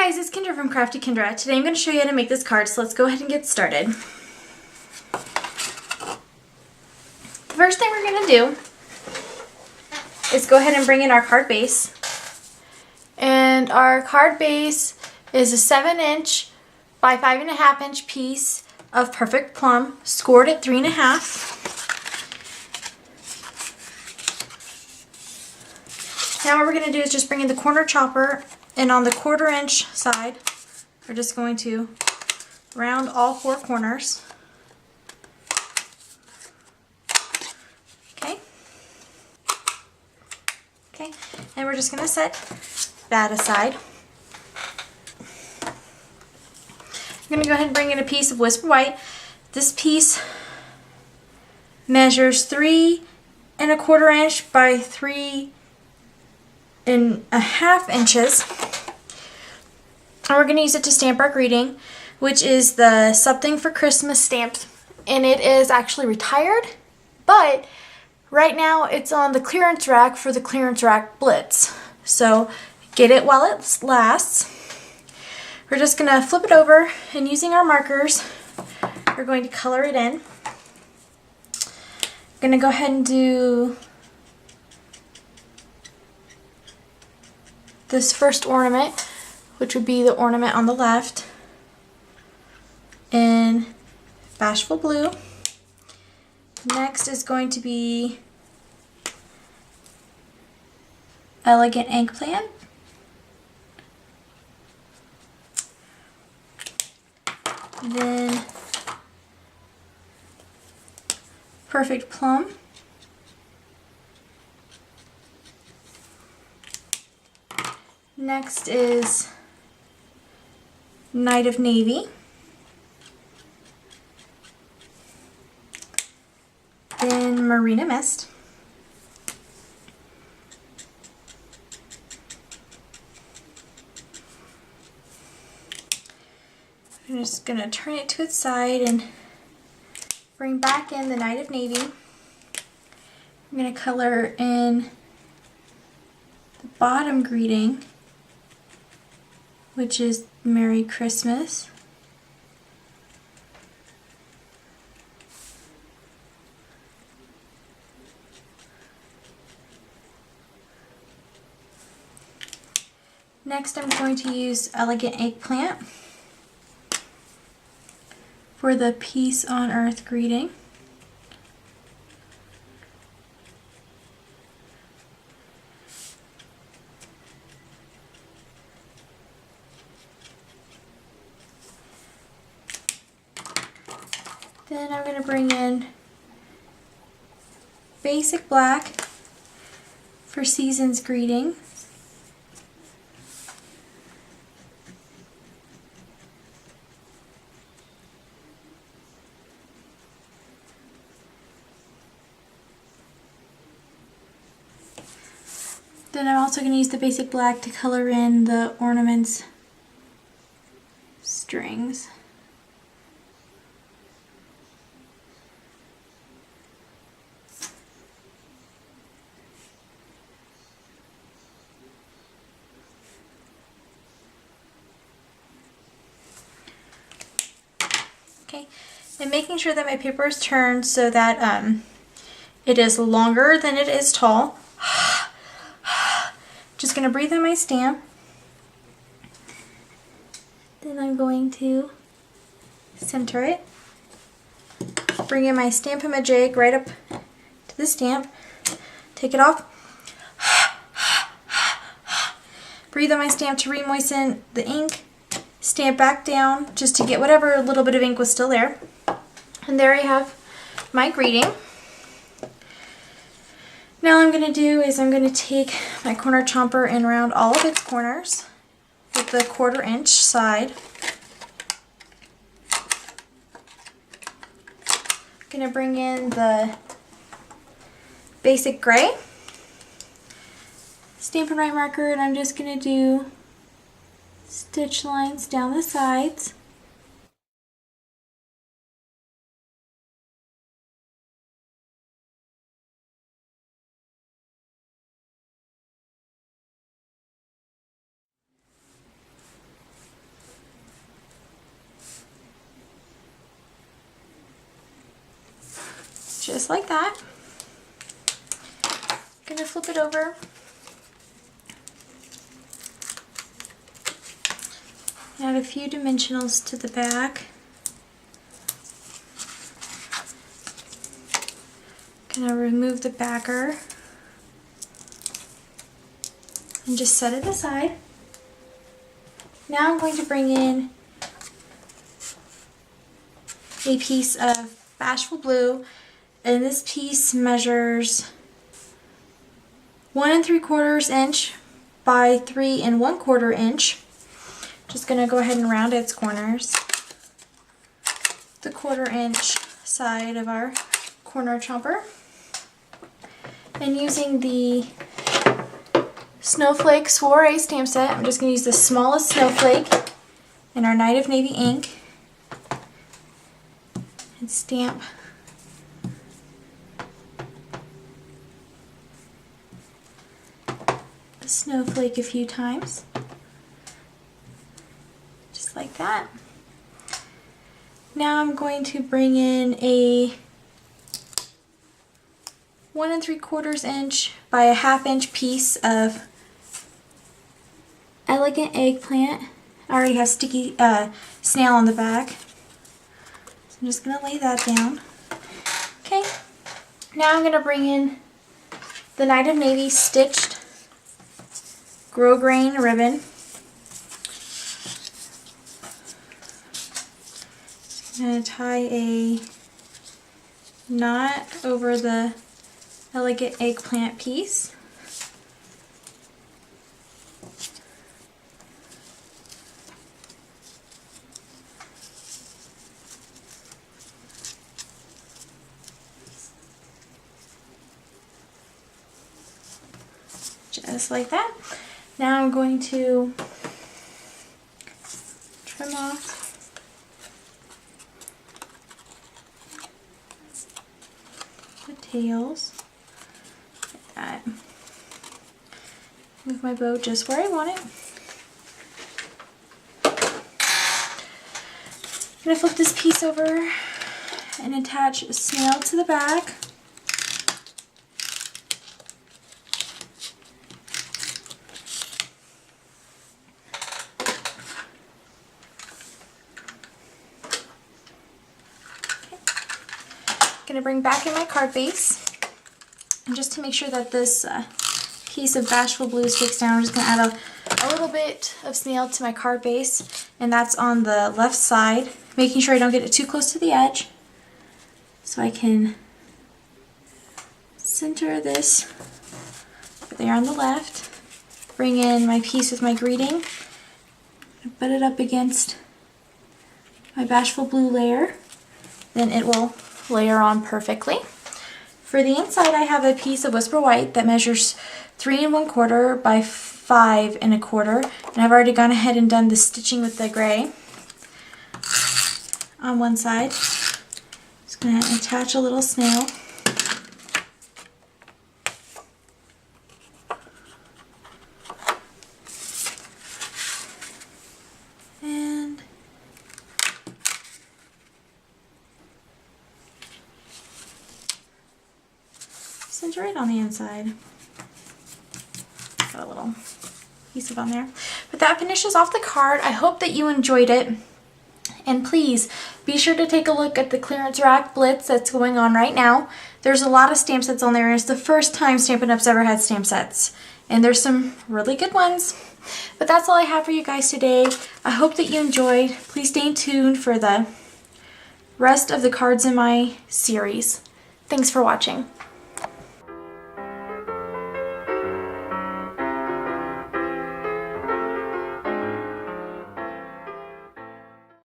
guys, it's Kendra from Crafty Kendra. Today I'm going to show you how to make this card, so let's go ahead and get started. The first thing we're going to do is go ahead and bring in our card base. And our card base is a 7" by 5.5" piece of Perfect Plum, scored at 3.5. Now what we're going to do is just bring in the corner chopper, and on the 1/4" side, we're just going to round all 4 corners. Okay, and we're just going to set that aside. I'm going to go ahead and bring in a piece of Whisper White. This piece measures 3¼ by 3.5 inches. And we're going to use it to stamp our greeting, which is the Something for Christmas stamp. And it is actually retired, but right now it's on the clearance rack for the clearance rack blitz. So get it while it lasts. We're just going to flip it over, and using our markers, we're going to color it in. I'm going to go ahead and do this first ornament, which would be the ornament on the left, in Bashful Blue. Next is going to be Elegant Eggplant. Then Perfect Plum. Next is Night of Navy. Then Marina Mist. I'm just going to turn it to its side and bring back in the Night of Navy. I'm going to color in the bottom greeting, which is Merry Christmas. Next, I'm going to use Elegant Eggplant for the Peace on Earth greeting. Then I'm going to bring in Basic Black for Season's greeting. Then I'm also going to use the Basic Black to color in the ornaments strings. Okay, and making sure that my paper is turned so that it is longer than it is tall. Just going to breathe on my stamp. Then I'm going to center it. Bring in my Stamp-A-Majig right up to the stamp. Take it off. Breathe on my stamp to re-moisten the ink. Stamp back down just to get whatever little bit of ink was still there. And there I have my greeting. Now all I'm going to do is I'm going to take my corner chomper and round all of its corners with the 1/4" side. I'm going to bring in the Basic Gray, Stampin' Right marker, and I'm just going to do stitch lines down the sides. just like that. Gonna flip it over. Add a few dimensionals to the back. Gonna remove the backer and just set it aside. Now I'm going to bring in a piece of Bashful Blue, and this piece measures 1 3/4 inch by 3 1/4 inch. Just gonna go ahead and round its corners. The 1/4 inch side of our corner chomper. And using the Snowflake Soiree stamp set, I'm just gonna use the smallest snowflake in our Night of Navy ink and stamp the snowflake a few times. Just like that. Now I'm going to bring in a 1 3/4 inch by a 1/2 inch piece of Elegant Eggplant. I already have sticky snail on the back. So I'm just going to lay that down. Okay, now I'm going to bring in the Night of Navy stitched grosgrain ribbon. I'm going to tie a knot over the Elegant Eggplant piece. Just like that. Now I'm going to trim off the tails. Like that. Move my bow just where I want it. I'm going to flip this piece over and attach a snail to the back. Going to bring back in my card base, and just to make sure that this piece of Bashful Blue sticks down, I'm just going to add a little bit of snail to my card base, and that's on the left side, making sure I don't get it too close to the edge, so I can center this there on the left, bring in my piece with my greeting, put it up against my Bashful Blue layer, then it will layer on perfectly. For the inside, I have a piece of Whisper White that measures 3 1/4 by 5 1/4, and I've already gone ahead and done the stitching with the gray on one side. Just going to attach a little snail. And center it on the inside. Got a little adhesive on there. But that finishes off the card. I hope that you enjoyed it. And please be sure to take a look at the clearance rack blitz that's going on right now. There's a lot of stamp sets on there, and it's the first time Stampin' Up's ever had stamp sets. And there's some really good ones. But that's all I have for you guys today. I hope that you enjoyed. Please stay tuned for the rest of the cards in my series. Thanks for watching.